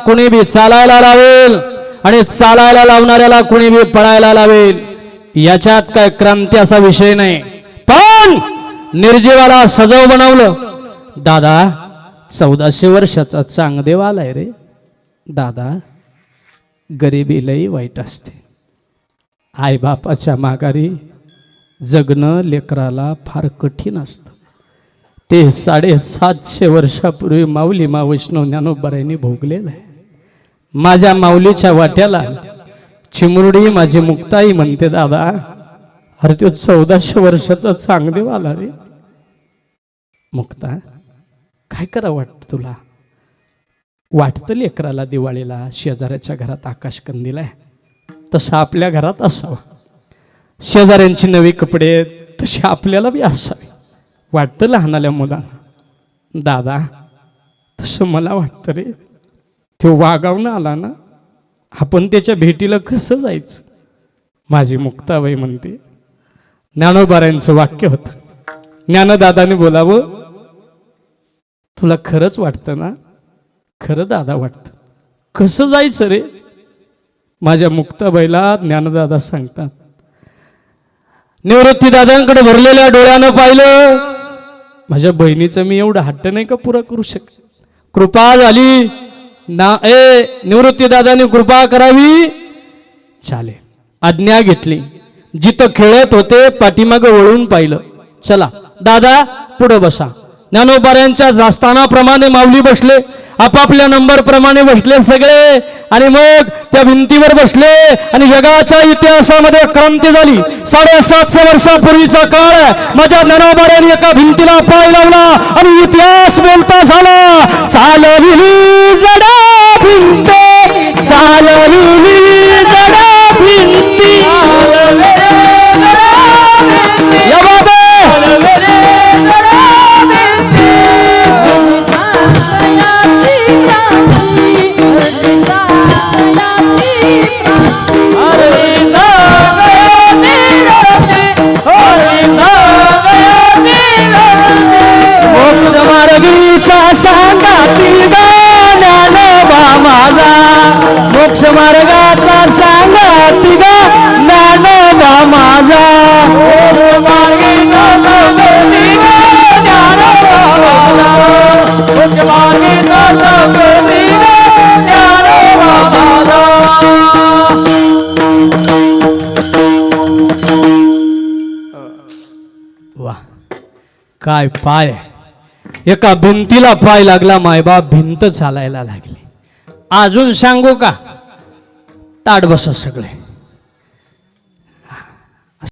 कुणी बी चालायला लावेल आणि चालायला लावणाऱ्याला कुणी बी पळायला लावेल, याच्यात काय क्रांती असा विषय नाही. पण निर्जीवाला सजव बनवलं. दादा 1400 वर्षाचा चांगदेव आलाय रे. दादा गरिबी लई वाईट असते. आई बापाच्या माघारी जगणं लेकराला फार कठीण असतं. ते 750 वर्षापूर्वी माऊली मा वैष्णव ज्ञानोबारायांनी भोगलेलं आहे. माझ्या माऊलीच्या वाट्याला चिमुरडी माझी मुक्ताई म्हणते, दादा अरे तो 1400 वर्षाचा चांगदेव आला रे. मुक्ता काय करा वाटतं तुला? वाटतं लेकराला दिवाळीला शेजाऱ्याच्या घरात आकाश कंदील आहे, तसं आपल्या घरात असावं. शेजाऱ्यांची नवी कपडे तशी आपल्याला बी असावी. वाटतं लहानाल्या मुलांना. दादा तसं मला वाटतं रे. तो वागावून आला ना, आपण त्याच्या भेटीला कसं जायचं? माझी मुक्ताबाई म्हणते. ज्ञानोबारायांचं वाक्य होतं. ज्ञानदादाने बोलावं, तुला खरंच वाटतं ना? खरं दादा वाटतं. कसं जायचं रे? माझ्या मुक्ताबाईला ज्ञानदादा सांगतात. निवृत्ती दादांकडे भरलेल्या डोळ्यानं पाहिलं. माझ्या बहिणीचं मी एवढं हट्ट नाही का पुरा करू शकत? कृपा झाली ना. निवृत्ती दादांनी कृपा करावी, चालेल. आज्ञा घेतली. जिथं खेळत होते पाठीमागे वळून पाहिलं. चला दादा पुढे बसा. ज्ञानोबारायांच्या स्थानाप्रमाणे माऊली बसले. आपापल्या नंबर प्रमाणे बसले सगळे. आणि मग त्या भिंतीवर बसले आणि जगाच्या इतिहासामध्ये क्रांती झाली. 750 वर्षापूर्वीचा काळ. माझ्या ज्ञानोबारायांनी एका भिंतीला पाय लावला आणि इतिहास बोलता झाला. चालविली जडा भिंते, चालविली जडा भिंती. या बाबा मोक्ष मार्गाचा सांगाती गा ज्ञानोबा माझा. वा काय पाय. एका भिंतीला पाय लागला. मायबाप भिंत चालायला लागली. अजून सांगू का? ताट बसा सगळे.